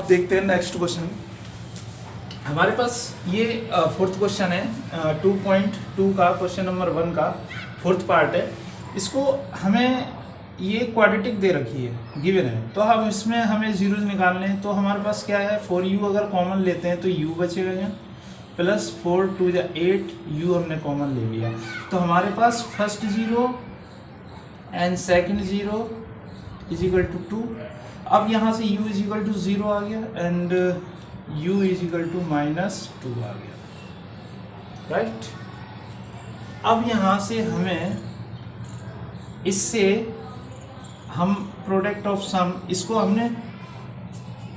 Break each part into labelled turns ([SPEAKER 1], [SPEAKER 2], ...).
[SPEAKER 1] अब देखते हैं नेक्स्ट क्वेश्चन। हमारे पास ये फोर्थ क्वेश्चन है 2.2 का, क्वेश्चन नंबर 1 का फोर्थ पार्ट है। इसको हमें ये क्वाड्रेटिक दे रखी है, गिवन है, तो हम इसमें हमें जीरोज निकालने हैं। तो हमारे पास क्या है, 4u अगर कॉमन लेते हैं तो u बचेगा यहाँ, प्लस 4 2 8, u हमने कॉमन ले लिया। तो हमारे पास first zero and second zero is equal to 2। अब यहाँ से u इज इक्वल टू 0 आ गया and u is equal to -2 आ गया, राइट। अब यहाँ से हमें इससे हम प्रोडक्ट ऑफ सम, इसको हमने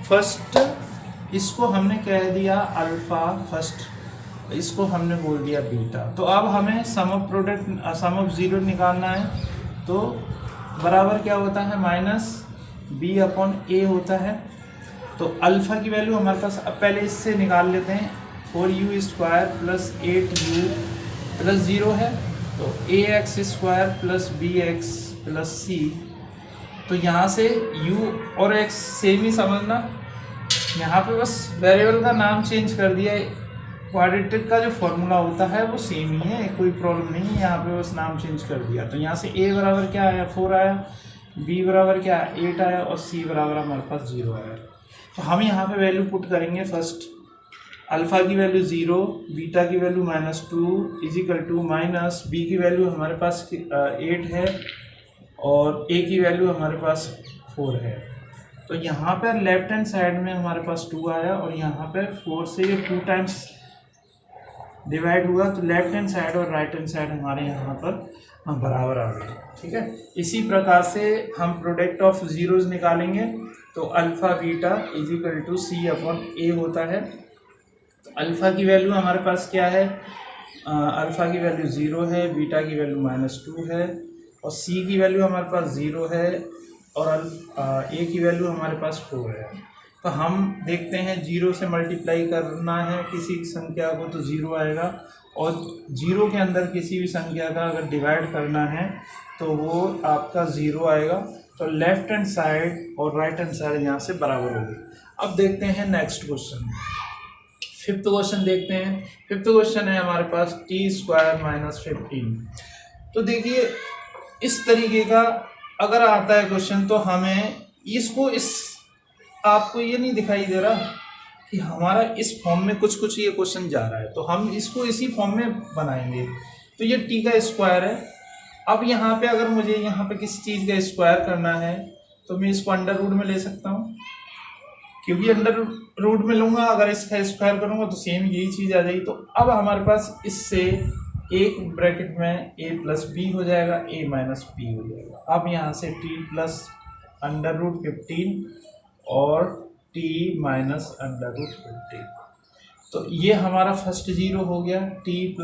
[SPEAKER 1] फर्स्ट, इसको हमने कह दिया अल्फा फर्स्ट, इसको हमने बोल दिया बीटा। तो अब हमें sum of product, sum of zero निकालना है। तो बराबर क्या होता है, -b/a होता है। तो अल्फा की वैल्यू हमारे पास, अब पहले इससे निकाल लेते हैं, 4u² प्लस 8u प्लस 0 है, तो ax² plus bx plus c। तो यहाँ से u और x सेम ही समझना, यहाँ पे बस वेरिएबल का नाम चेंज कर दिया है। क्वाड्रेटिक का जो फॉर्मूला होता है वो सेम ही है, कोई प्रॉब्लम नहीं है, यहाँ पे बस नाम चेंज कर दिया। तो यहाँ से a बराबर क्या आया, 4 आया, b बराबर क्या आया, 8 आया, और c बराबर हमारे पास 0 आया। तो हम यहाँ पे वैल्यू पुट करेंगे। फर्स्ट अल्फ़ा की वैल्यू 0, बीटा की value -2 is equal to minus b की वैल्यू हमारे पास 8 है और a की वैल्यू हमारे पास 4 है। तो यहाँ पर लेफ्ट हैंड साइड में हमारे पास 2 आया और यहाँ पर 4 से ये 2 टाइम्स डिवाइड हुआ, तो लेफ्ट हैंड साइड और राइट हैंड साइड हमारे यहाँ पर बराबर आ गए, ठीक है। इसी प्रकार से हम प्रोडक्ट ऑफ जीरोज निकालेंगे। तो alpha beta is equal to c/a होता है। तो अल्फ़ा की वैल्यू हमारे पास क्या है, अल्फ़ा की वैल्यू 0 है, बीटा की वैल्यू -2 है, और c की वैल्यू हमारे पास 0 है, और a की वैल्यू हमारे पास 4 है। तो हम देखते हैं 0 से मल्टीप्लाई करना है किसी संख्या को तो 0 आएगा, और 0 के अंदर किसी भी संख्या का अगर डिवाइड करना है तो वो आपका 0 आएगा। तो लेफ्ट हैंड साइड और राइट हैंड साइड यहाँ से बराबर होगी। अब देखते हैं नेक्स्ट क्वेश्चन, फिफ्थ क्वेश्चन देखते हैं। फिफ्थ क्वेश्चन है हमारे पास t² - 15। तो देखिए इस तरीके का अगर आता है क्वेश्चन तो हमें इसको, इस आपको ये नहीं दिखाई दे रहा कि हमारा इस फॉर्म में कुछ ये क्वेश्चन जा रहा है, तो हम इसको इसी फॉर्म में बनाएंगे। तो ये t का स्क्वायर है। अब यहाँ पे अगर मुझे यहाँ पे किसी चीज़ का स्क्वायर करना है तो मैं इसको अंडर रूट में ले सकता हूँ, क्योंकि अंडर रूट में लूँगा अगर इसका स्क्वायर करूँगा तो सेम यही चीज़ आ जाएगी। तो अब हमारे पास इससे एक ब्रैकेट में a + b हो जाएगा, a - b हो जाएगा। अब यहाँ से t + √15 और t - √15। तो ये हमारा फर्स्ट जीरो हो गया, t +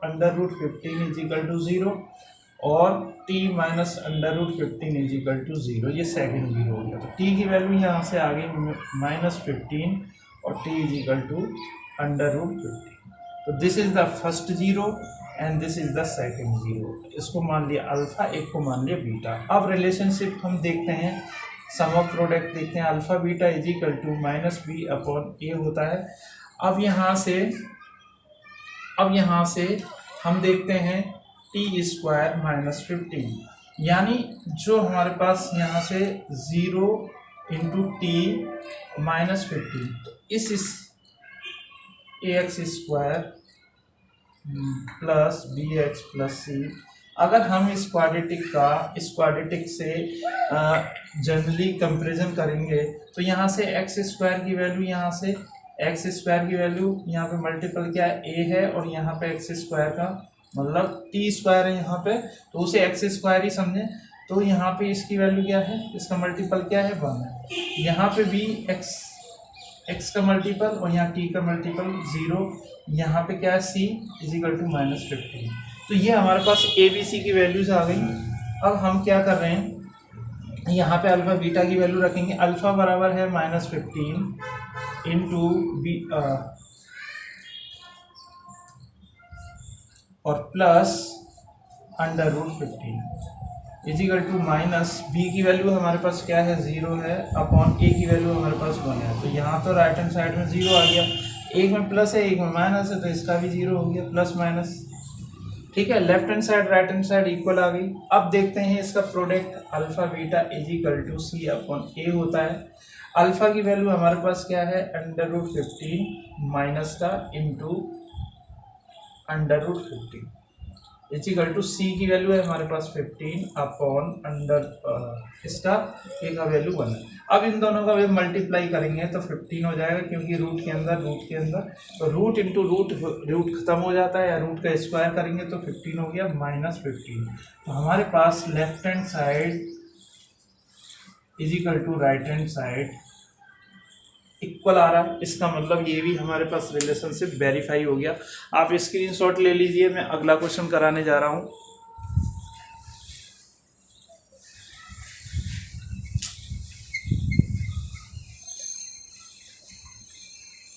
[SPEAKER 1] √15 इज इक्वल टू 0 और t - √15 इज इक्वल टू 0, ये सेकंड जीरो हो गया। तो t की वैल्यू यहाँ से आ गई -15 और t इज इक्वल टू √15। तो this is the first zero and this is the second zero. इसको मान लिया अल्फा, एक को मान लिया बीटा। अब रिलेशनशिप हम देखते हैं, सम ऑफ प्रोडक्ट देखते हैं। Alpha beta is equal to -b/a होता है। अब यहाँ से हम देखते हैं t² - 15, यानी जो हमारे पास यहाँ से 0 × t - 15, तो इस ax² plus bx plus c, अगर हम इस क्वाड्रेटिक से जनरली कंपैरिजन करेंगे तो यहाँ से x² की वैल्यू, यहाँ से x² की वैल्यू यहाँ पे मल्टीपल क्या है, a है, और यहाँ पे x² का मतलब t² है यहाँ पे, तो उसे x² ही समझें। तो यहाँ पे इसकी वैल्यू क्या है, इसका मल्टीपल क्या है, 1 है। यहाँ पे भी x का मल्टीपल और यहाँ t का मल्टीपल 0, यहाँ पे क्या है c इज इक्वल टू -15। तो ये हमारे पास a b c की वैल्यूज आ गई। अब हम क्या कर रहे हैं, यहाँ पे अल्फा बीटा की वैल्यू रखेंगे। अल्फा बराबर है -15 इंटू बी और plus √15। Equal to minus B की वैल्यू हमारे पास क्या है 0 है अपॉन ए की वैल्यू हमारे पास 1 है। तो यहाँ तो राइट हैंड साइड में 0 आ गया, एक में प्लस है एक में माइनस है तो इसका भी 0 हो गया प्लस माइनस। ठीक है, left hand side right hand side equal आ गई। अब देखते हैं इसका product alpha beta is equal to c upon a होता है। अल्फा की वैल्यू हमारे पास क्या है √15 माइनस का इंटू √15 इजिकल टू सी की वैल्यू है हमारे पास 15 अपॉन इसका ए का वैल्यू 1 है। अब इन दोनों का मल्टीप्लाई करेंगे तो 15 हो जाएगा क्योंकि रूट के अंदर तो रूट इंटू रूट खत्म हो जाता है या रूट का स्क्वायर करेंगे तो 15 हो गया -15। तो हमारे पास left hand side is equal to right hand side equal आ रहा है। इसका मतलब ये भी हमारे पास रिलेशनशिप वेरीफाई हो गया। आप स्क्रीनशॉट ले लीजिए, मैं अगला क्वेश्चन कराने जा रहा हूं।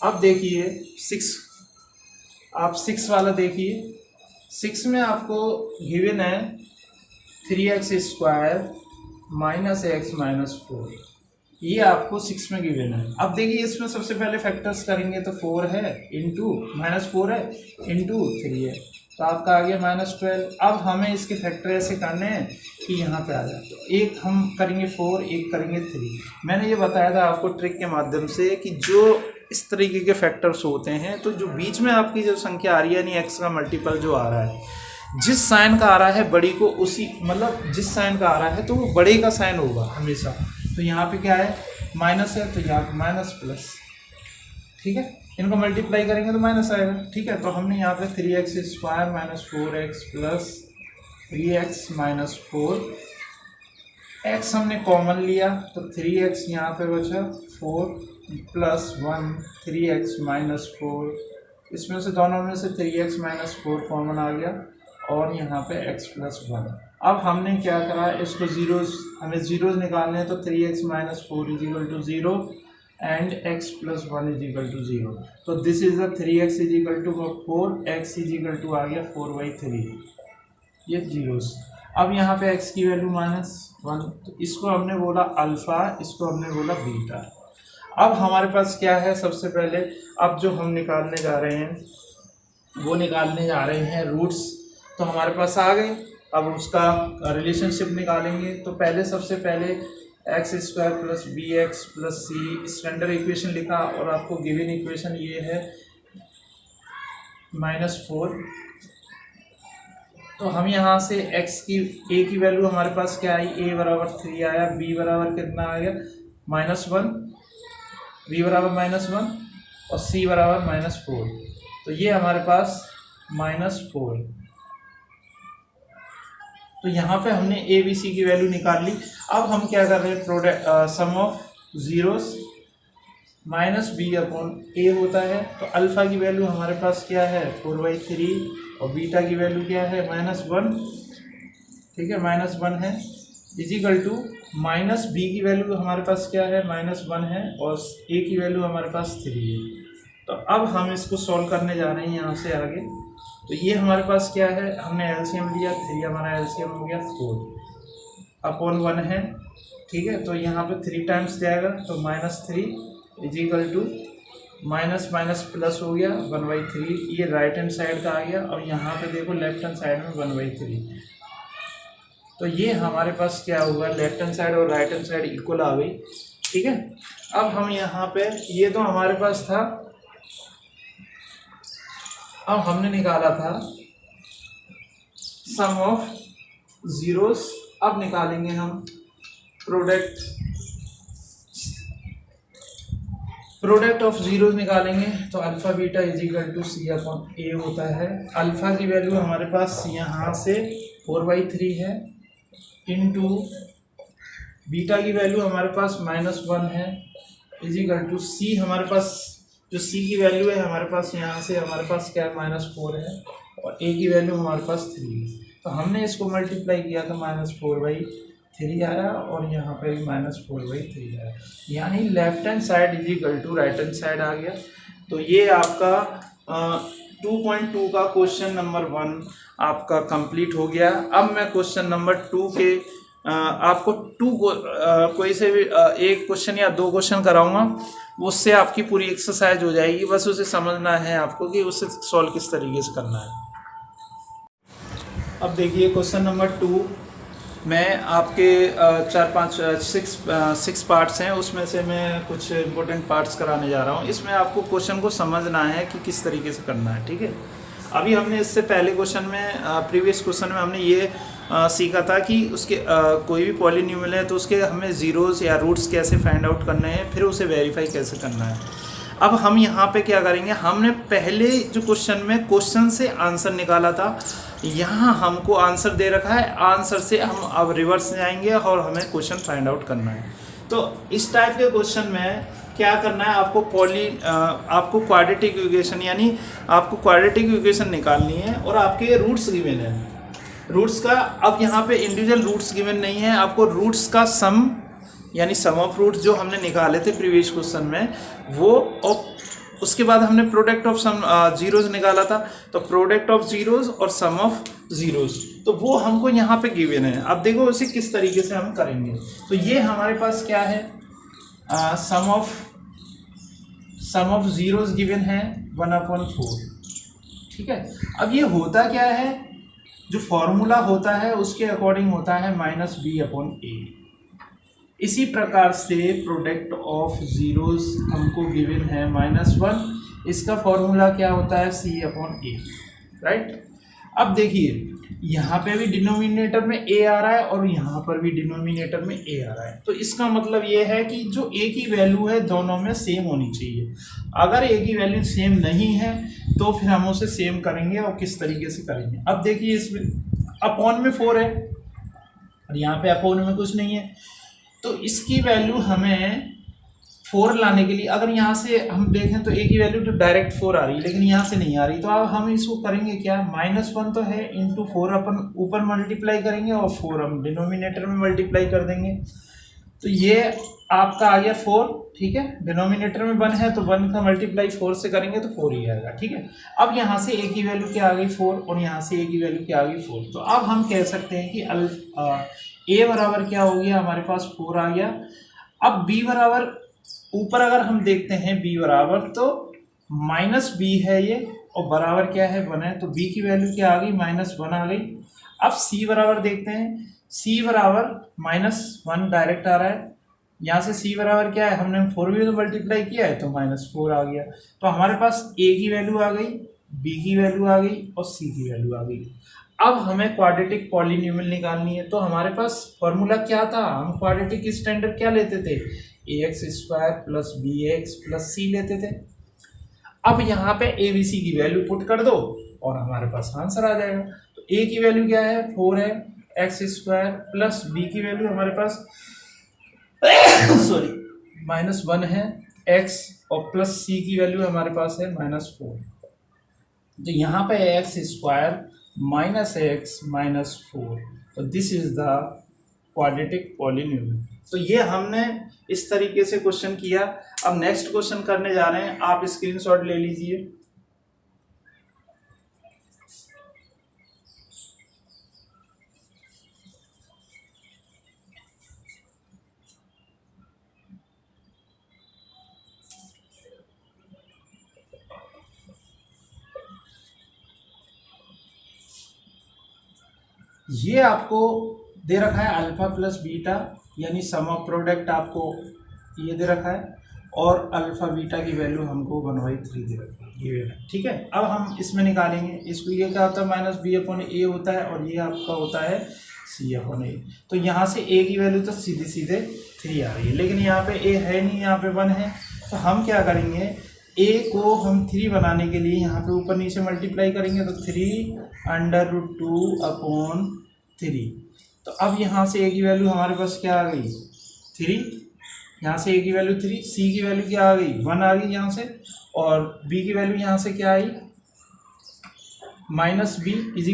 [SPEAKER 1] अब देखिए 6, आप 6 वाला देखिए। 6 में आपको गिवन है 3x² माइनस x माइनस 4, ये आपको 6 में गिवन है। अब देखिए इसमें सबसे पहले फैक्टर्स करेंगे तो 4 है इंटू -4 है इंटू 3 है तो आपका आ गया -12। अब हमें इसके फैक्टर ऐसे करने हैं कि यहाँ पे आ जाए, तो एक हम करेंगे 4 एक करेंगे 3। मैंने ये बताया था आपको ट्रिक के माध्यम से कि जो इस तरीके के फैक्टर्स होते हैं तो जो बीच में आपकी जो संख्या आ रही है यानी एक्स का मल्टीपल जो आ रहा है, जिस साइन का आ रहा है बड़ी को उसी मतलब जिस साइन का आ रहा है तो वो बड़े का साइन होगा हमेशा। तो यहाँ पे क्या है माइनस है तो यहाँ पे माइनस प्लस, ठीक है, इनको मल्टीप्लाई करेंगे तो माइनस आएगा। ठीक है, तो हमने यहाँ पे 3x² minus 4x plus 3x minus 4, x हमने कॉमन लिया तो 3x यहाँ पे बचा 4 प्लस 1 3x माइनस 4, इसमें से दोनों में से 3x माइनस 4 कॉमन आ गया और यहाँ पे x प्लस 1। अब हमने क्या करा इसको जीरोस, हमें जीरोस निकालने हैं तो 3x minus 4 is equal to 0 and x plus 1 is equal to 0। तो this is the 3x is equal to 4, x is equal to आ गया 4/3, ये जीरोस। अब यहाँ पे x की वैल्यू -1, तो इसको हमने बोला अल्फा, इसको हमने बोला बीटा। अब हमारे पास क्या है सबसे पहले, अब जो हम निकालने जा रहे हैं वो निकालने जा रहे हैं रूट्स, तो हमारे पास आ गए। अब उसका रिलेशनशिप निकालेंगे तो पहले सबसे पहले x² plus bx plus c standard equation लिखा और आपको गिवन इक्वेशन ये है -4। तो हम यहाँ से x की a की वैल्यू हमारे पास क्या आई, a बराबर 3 आया, b बराबर कितना आ गया -1, b बराबर -1 और c बराबर -4। तो ये हमारे पास -4। तो यहाँ पे हमने ए बी सी की वैल्यू निकाल ली। अब हम क्या कर रहे हैं product sum of zeros -b upon a होता है। तो अल्फा की वैल्यू हमारे पास क्या है 4/3 और बीटा की वैल्यू क्या है -1, ठीक है -1 है इजिकल टू -b की वैल्यू हमारे पास क्या है -1 है और ए की वैल्यू हमारे पास 3 है। तो अब हम इसको सॉल्व करने जा रहे हैं यहाँ से आगे। तो ये हमारे पास क्या है, हमने एलसीएम लिया 3, हमारा एलसीएम हो गया 4 अपॉन 1 है, ठीक है। तो यहाँ पे 3 टाइम्स जाएगा तो -3 equal to minus minus plus हो गया 1/3, ये राइट हैंड साइड का आ गया। और यहाँ पे देखो लेफ्ट हैंड साइड में 1/3। तो ये हमारे पास क्या हुआ, लेफ्ट हैंड साइड और राइट हैंड साइड इक्वल आ गई, ठीक है। अब हम यहाँ पे ये तो हमारे पास था, अब हमने निकाला था सम ऑफ जीरोस। अब निकालेंगे हम प्रोडक्ट ऑफ जीरोस निकालेंगे। तो alpha beta is equal to c upon a होता है। अल्फा की वैल्यू हमारे पास यहाँ से 4/3 है इंटू बीटा की वैल्यू हमारे पास -1 है इजिकल टू सी, हमारे पास जो सी की वैल्यू है हमारे पास यहाँ से हमारे पास क्या -4 है और ए की वैल्यू हमारे पास 3 है। तो हमने इसको मल्टीप्लाई किया तो -4/3 आया और यहाँ पे भी -4/3 आया, यानी left hand side is equal to right hand side आ गया। तो ये आपका 2.2 का क्वेश्चन नंबर 1 आपका कंप्लीट हो गया। अब मैं क्वेश्चन नंबर 2 के आपको कोई से भी एक क्वेश्चन या 2 क्वेश्चन कराऊंगा, उससे आपकी पूरी एक्सरसाइज हो जाएगी। बस उसे समझना है आपको कि उसे सॉल्व किस तरीके से करना है। अब देखिए क्वेश्चन नंबर 2 मैं आपके 6 पार्ट्स हैं, उसमें से मैं कुछ इंपॉर्टेंट पार्ट्स कराने जा रहा हूँ। इसमें आपको क्वेश्चन को समझना है कि किस तरीके से करना है, ठीक है। अभी हमने इससे पहले क्वेश्चन में प्रीवियस क्वेश्चन में हमने ये सीखा था कि उसके कोई भी पॉलीन्यूमल है तो उसके हमें ज़ीरोज़ या रूट्स कैसे फाइंड आउट करने हैं, फिर उसे वेरीफाई कैसे करना है। अब हम यहाँ पे क्या करेंगे, हमने पहले जो क्वेश्चन में क्वेश्चन से आंसर निकाला था, यहाँ हमको आंसर दे रखा है, आंसर से हम अब रिवर्स जाएंगे और हमें क्वेश्चन फाइंड आउट करना है। तो इस टाइप के क्वेश्चन में क्या करना है, आपको क्वाड्रेटिक इक्वेशन यानी आपको क्वाड्रेटिक इक्वेशन निकालनी है और आपके रूट्स गिवन है। रूट्स का अब यहाँ पे इंडिविजुअल रूट्स गिवन नहीं है, आपको रूट्स का सम यानी सम ऑफ रूट्स जो हमने निकाले थे प्रीवियस क्वेश्चन में वो, और उसके बाद हमने प्रोडक्ट ऑफ सम जीरोज निकाला था, तो प्रोडक्ट ऑफ जीरोज और सम ऑफ जीरोज, तो वो हमको यहाँ पे गिवन है। अब देखो उसे किस तरीके से हम करेंगे। तो ये हमारे पास क्या है, सम ऑफ जीरोज गिवन है 1/4, ठीक है। अब ये होता क्या है, जो फॉर्मूला होता है उसके अकॉर्डिंग होता है -b/a। इसी प्रकार से प्रोडक्ट ऑफ जीरोज हमको गिवन है -1, इसका फॉर्मूला क्या होता है c/a, राइट। अब देखिए यहाँ पे भी डिनोमिनेटर में a आ रहा है और यहाँ पर भी डिनोमिनेटर में a आ रहा है, तो इसका मतलब ये है कि जो a की वैल्यू है दोनों में सेम होनी चाहिए। अगर a की वैल्यू सेम नहीं है तो फिर हम उसे सेम करेंगे, और किस तरीके से करेंगे। अब देखिए इसमें अपॉन में 4 है और यहाँ पे अपॉन में कुछ नहीं है, तो इसकी वैल्यू हमें 4 लाने के लिए, अगर यहाँ से हम देखें तो a की वैल्यू तो डायरेक्ट 4 आ रही है, लेकिन यहाँ से नहीं आ रही, तो अब हम इसको करेंगे क्या, -1 तो है इंटू 4 अपन ऊपर मल्टीप्लाई करेंगे और 4 हम डिनोमिनेटर में मल्टीप्लाई कर देंगे। तो ये आपका आ गया 4, ठीक है। डिनोमिनेटर में 1 है तो 1 का मल्टीप्लाई 4 से करेंगे तो 4 ही आएगा, ठीक है। अब यहाँ से a की वैल्यू क्या आ गई 4 और यहाँ से a की वैल्यू क्या आ गई 4, तो अब हम कह सकते हैं कि a बराबर क्या हो गया, हमारे पास 4 आ गया। अब b बराबर, ऊपर अगर हम देखते हैं b बराबर तो -b है ये, और बराबर क्या है 1 है, तो b की वैल्यू क्या आ गई -1 आ गई। अब c बराबर देखते हैं, c बराबर -1 डायरेक्ट आ रहा है, यहाँ से c बराबर क्या है, हमने 4 भी तो मल्टीप्लाई किया है तो -4 आ गया। तो हमारे पास a की वैल्यू आ गई, b की वैल्यू आ गई और c की वैल्यू आ गई। अब हमें क्वाड्रेटिक पॉलीनोमियल निकालनी है, तो हमारे पास फॉर्मूला क्या था, हम क्वाड्रेटिक स्टैंडर्ड क्या लेते थे, ax² + bx + c लेते थे। अब यहाँ पे a b c की वैल्यू पुट कर दो और हमारे पास आंसर आ जाएगा। तो a की वैल्यू क्या है 4 है, x² + b की वैल्यू हमारे पास -1 है, x और प्लस c की वैल्यू हमारे पास है -4। तो यहाँ पे x² -x -4, तो this is the quadratic polynomial. तो ये हमने इस तरीके से क्वेश्चन किया। अब नेक्स्ट क्वेश्चन करने जा रहे हैं, आप स्क्रीनशॉट ले लीजिए। ये आपको दे रखा है अल्फा प्लस बीटा, यानी सम ऑफ प्रोडक्ट आपको ये दे रखा है, और अल्फा बीटा की वैल्यू हमको 1/3 दे रखी है, ये ठीक है। अब हम इसमें निकालेंगे, इसको ये क्या होता है -b/a होता है और ये आपका होता है c/a। तो यहाँ से a की वैल्यू तो सीधे 3 आ रही है, लेकिन यहाँ पे a है नहीं, यहाँ पे 1 है। तो हम क्या करेंगे, a को हम 3 बनाने के लिए यहाँ पे ऊपर नीचे मल्टीप्लाई करेंगे, तो 3√2/3। तो अब यहाँ से a की वैल्यू हमारे पास क्या आ गई 3, यहाँ से a की वैल्यू 3, c की वैल्यू क्या आ गई 1 आ गई यहाँ से, और b की वैल्यू यहाँ से क्या आई -b =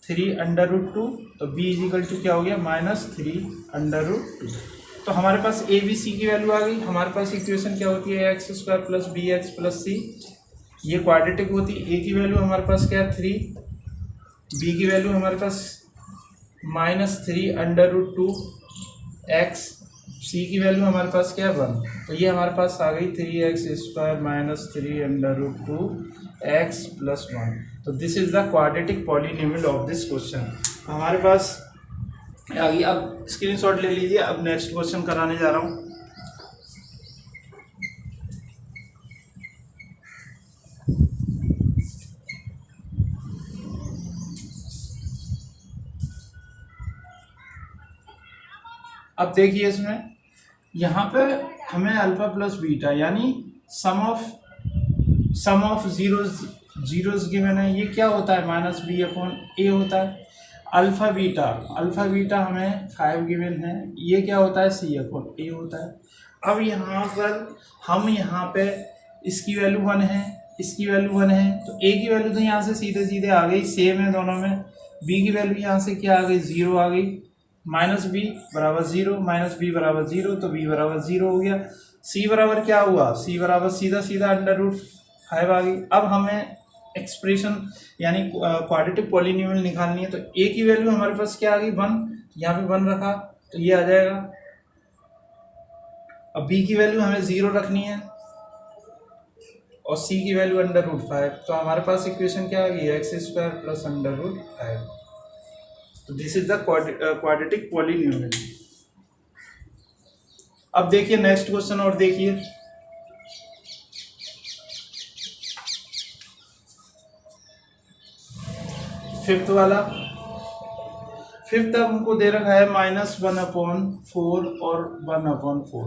[SPEAKER 1] 3√2, तो b = क्या हो गया -3√2। तो हमारे पास a b c की वैल्यू आ गई। हमारे पास इक्वेशन क्या होती है x² + bx + c, ये क्वाड्रेटिक होती, ए की वैल्यू हमारे पास क्या है 3, बी की वैल्यू हमारे पास -3√2x, सी की वैल्यू हमारे पास क्या है 1। तो ये हमारे पास आ गई 3x² - 3√2x + 1। तो this is the quadratic polynomial of this question. हमारे पास आ गई। अब स्क्रीनशॉट ले लीजिए। अब नेक्स्ट क्वेश्चन कराने जा रहा हूँ। अब देखिए इसमें यहाँ पे हमें अल्फा प्लस बीटा यानी सम ऑफ जीरोस गिवन है। ये क्या होता है -b/a होता है। अल्फा बीटा हमें 5 गिवन है। ये क्या होता है c/a होता है। अब यहाँ पर हम यहाँ पे इसकी वैल्यू 1 है, इसकी वैल्यू 1 है, तो a की वैल्यू तो यहाँ से सीधे सीधे आ गई, सेम है दोनों में। b की वैल्यू यहाँ से क्या आ गई 0 आ गई, -b = 0, -b = 0, तो b = 0 हो गया। c बराबर क्या हुआ, c बराबर सीधा सीधा √5 आ गई। अब हमें एक्सप्रेशन यानी क्वाड्रेटिक पॉलिनोमियल निकालनी है। तो a की वैल्यू हमारे पास क्या आ गई 1, यहाँ पे 1 रखा तो ये आ जाएगा। अब b की वैल्यू हमें 0 रखनी है और c की वैल्यू √5, तो हमारे पास इक्वेशन क्या आ गई x² + √5। तो this is the quadratic polynomial. अब देखिए नेक्स्ट क्वेश्चन और देखिए। फिफ्थ वाला, फिफ्थ हमको दे रखा है -1/4 और 1/4।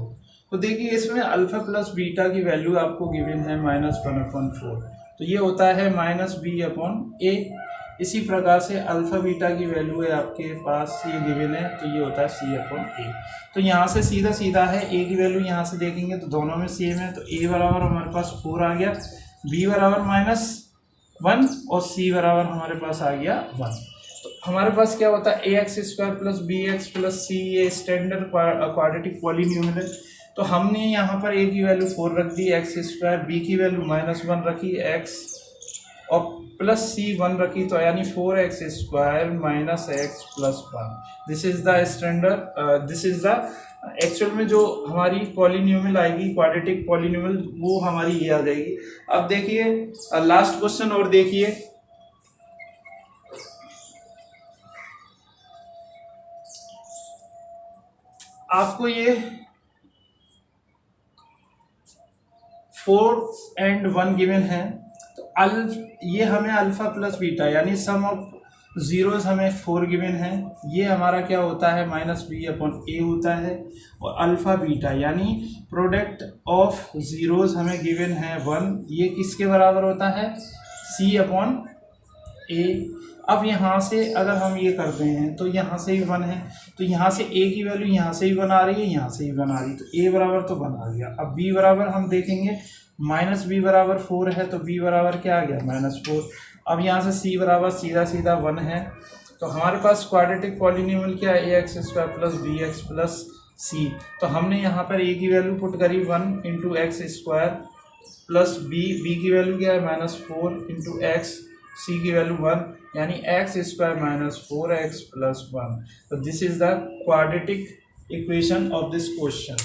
[SPEAKER 1] तो देखिए इसमें अल्फा प्लस बीटा की वैल्यू आपको गिवन है -1/4, तो ये होता है -b/a। इसी प्रकार से अल्फा बीटा की वैल्यू है आपके पास ये गिवन है, तो ये होता है c/a। तो यहाँ से सीधा सीधा है, a की वैल्यू यहाँ से देखेंगे तो दोनों में सेम है, तो a बराबर हमारे पास 4 आ गया, b बराबर -1 और c बराबर हमारे पास आ गया 1। तो हमारे पास क्या होता है ax² + bx + c, ये स्टैंडर्ड क्वाड्रेटिक पॉलिनोमियल है। तो हमने यहाँ पर a की वैल्यू 4 रख दी, x², b की वैल्यू -1 रखी, x और प्लस c 1 रखी, तो यानी 4x² - x + 1। This is the standard, this is the actual में जो हमारी पॉलिनोमियल आएगी क्वाड्रेटिक पॉलिनोमियल, वो हमारी ये आ जाएगी। अब देखिए लास्ट क्वेश्चन और देखिए। आपको ये 4 and 1 गिवन है, तो ये हमें अल्फा प्लस बीटा यानी सम ऑफ जीरोस हमें 4 गिवन है। ये हमारा क्या होता है -b/a होता है। और अल्फा बीटा यानी प्रोडक्ट ऑफ जीरोस हमें गिवन है 1, ये किसके बराबर होता है c/a। अब यहाँ से अगर हम ये करते हैं तो यहाँ से भी 1 है, तो यहाँ से a की वैल्यू यहाँ से भी 1 आ रही है, यहाँ से भी 1 आ रही है, तो a बराबर तो 1 आ गया। अब b बराबर हम देखेंगे -b = 4 है, तो b बराबर क्या आ गया -4। अब यहाँ से c बराबर सीधा सीधा 1 है, तो हमारे पास क्वाड्रेटिक पॉलिनोमियल क्या है ax² + bx + c। तो हमने यहाँ पर a की वैल्यू पुट करी 1 × x² + b की वैल्यू क्या है -4 × x, c की वैल्यू 1, यानी x² - 4x + 1। तो this is the quadratic equation of this question.